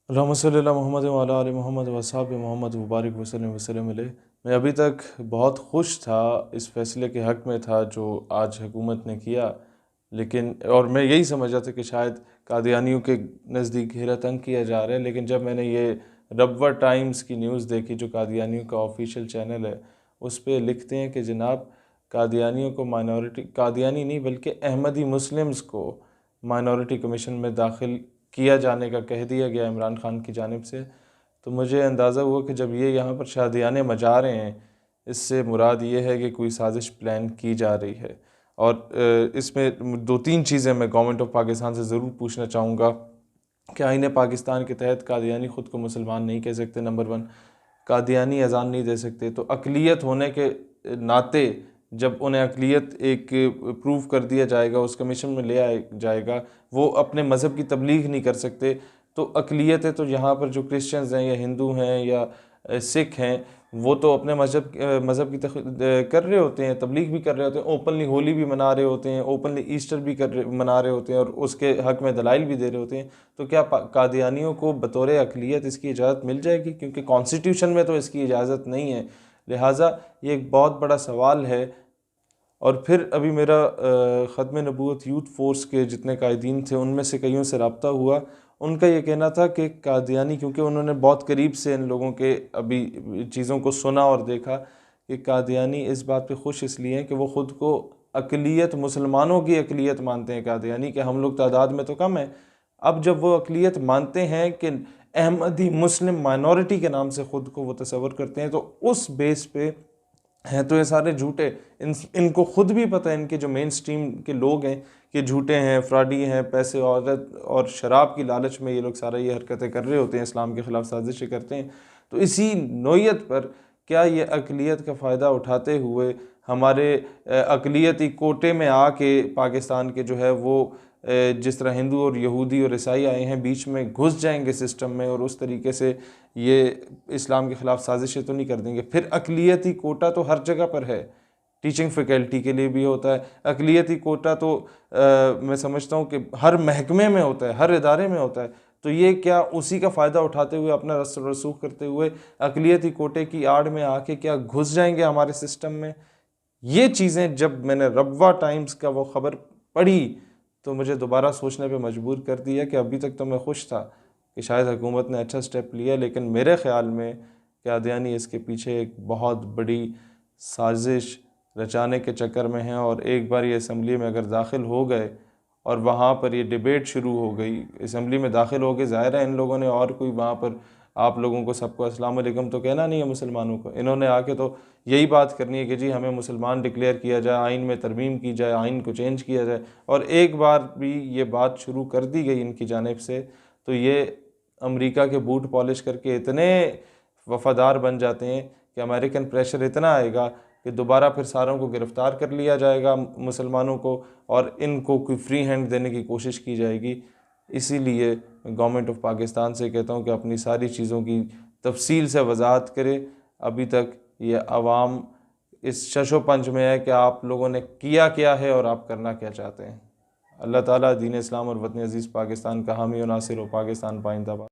रहमत सल्लल्लाहु मोहम्मद व अला आलि मोहम्मद वसाहब मोहम्मद मुबारक वसल्लम वसल्लम अलैहि। मैं अभी तक बहुत खुश था, इस फ़ैसले के हक़ में था जो आज हुकूमत ने किया। लेकिन और मैं यही समझ रहा था कि शायद कादियानियों के नज़दीक घेरा तंग किया जा रहा है। लेकिन जब मैंने ये रब्वा टाइम्स की न्यूज़ देखी, जो कादियानियों का ऑफिशियल चैनल है, उस पे लिखते हैं कि जनाब कादियानियों को माइनॉरिटी, कादियानी नहीं बल्कि अहमदी मुस्लिम्स को माइनॉरिटी कमीशन में दाखिल किया जाने का कह दिया गया इमरान खान की जानिब से। तो मुझे अंदाज़ा हुआ कि जब ये यहाँ पर शादियाने मचा रहे हैं, इससे मुराद ये है कि कोई साजिश प्लान की जा रही है। और इसमें दो तीन चीज़ें मैं गवर्नमेंट ऑफ पाकिस्तान से ज़रूर पूछना चाहूँगा कि आईन पाकिस्तान के तहत कादियानी ख़ुद को मुसलमान नहीं कह सकते, नंबर वन। कादियानी अजान नहीं दे सकते, तो अक़लियत होने के नाते जब उन्हें अक़लियत एक प्रूव कर दिया जाएगा, उस कमीशन में ले आया जाएगा, वो अपने मज़हब की तबलीग नहीं कर सकते। तो अक़लियत है, तो यहाँ पर जो क्रिश्चियंस हैं या हिंदू हैं या सिख हैं, वो तो अपने मज़हब की कर रहे होते हैं, तबलीग भी कर रहे होते हैं, ओपनली होली भी मना रहे होते हैं, ओपनली ईस्टर भी मना रहे होते हैं और उसके हक़ में दलाइल भी दे रहे होते हैं। तो क्या कादियानियों को बतौर अक़लियत इसकी इजाज़त मिल जाएगी? क्योंकि कॉन्स्टिट्यूशन में तो इसकी इजाज़त नहीं है। लिहाजा ये एक बहुत बड़ा सवाल है। और फिर अभी मेरा ख़त्म नबूवत यूथ फोर्स के जितने कायदीन थे, उनमें से कईयों से रब्ता हुआ। उनका ये कहना था कि कादियानी, क्योंकि उन्होंने बहुत करीब से इन लोगों के अभी चीज़ों को सुना और देखा, कि कादियानी इस बात पे खुश इसलिए हैं कि वो ख़ुद को अक़लियत, मुसलमानों की अक़लियत मानते हैं कादियानी, कि हम लोग तादाद में तो कम हैं। अब जब वो अक़लियत मानते हैं कि अहमदी मुस्लिम माइनॉरिटी के नाम से ख़ुद को वो तसव्वुर करते हैं, तो उस बेस पे हैं तो ये सारे झूठे। इनको खुद भी पता है, इनके जो मेन स्ट्रीम के लोग हैं, कि झूठे हैं, फ्रॉडी हैं, पैसे, औरत और शराब की लालच में ये लोग सारा ये हरकतें कर रहे होते हैं, इस्लाम के ख़िलाफ़ साजिशें करते हैं। तो इसी नोयत पर क्या ये अक़लियत का फ़ायदा उठाते हुए हमारे अक़लियती कोटे में आके पाकिस्तान के जो है वो जिस तरह हिंदू और यहूदी और ईसाई आए हैं, बीच में घुस जाएंगे सिस्टम में और उस तरीके से ये इस्लाम के ख़िलाफ़ साजिशें तो नहीं कर देंगे? फिर अक़लियती कोटा तो हर जगह पर है, टीचिंग फैकल्टी के लिए भी होता है। अक़लियती कोटा तो मैं समझता हूँ कि हर महकमे में होता है, हर इदारे में होता है। तो ये क्या उसी का फ़ायदा उठाते हुए, अपना रसूख करते हुए अक़लियती कोटे की आड़ में आके क्या घुस जाएंगे हमारे सिस्टम में? ये चीज़ें जब मैंने रब्वा टाइम्स का वो ख़बर पढ़ी, तो मुझे दोबारा सोचने पे मजबूर कर दिया कि अभी तक तो मैं खुश था कि शायद हुकूमत ने अच्छा स्टेप लिया, लेकिन मेरे ख़्याल में कादियानी इसके पीछे एक बहुत बड़ी साजिश रचाने के चक्कर में है। और एक बार ये असम्बली में अगर दाखिल हो गए और वहाँ पर ये डिबेट शुरू हो गई, असम्बली में दाखिल हो गए, ज़ाहिर है इन लोगों ने और कोई वहाँ पर आप लोगों को सबको अस्सलाम वालेकुम तो कहना नहीं है मुसलमानों को। इन्होंने आके तो यही बात करनी है कि जी हमें मुसलमान डिक्लेयर किया जाए, आइन में तरमीम की जाए, आइन को चेंज किया जाए। और एक बार भी ये बात शुरू कर दी गई इनकी जानिब से, तो ये अमेरिका के बूट पॉलिश करके इतने वफ़ादार बन जाते हैं कि अमेरिकन प्रेशर इतना आएगा कि दोबारा फिर सारों को गिरफ़्तार कर लिया जाएगा, मुसलमानों को, और इनको कोई फ्री हैंड देने की कोशिश की जाएगी। इसीलिए गवर्नमेंट ऑफ पाकिस्तान से कहता हूँ कि अपनी सारी चीज़ों की तफसील से वजाहत करे। अभी तक ये अवाम इस शशो पंच में है कि आप लोगों ने किया क्या है और आप करना क्या चाहते हैं। अल्लाह ताला दीन इस्लाम और वतन अज़ीज़ पाकिस्तान का हामी और नासिर हो। पाकिस्तान पाइंदाबाद।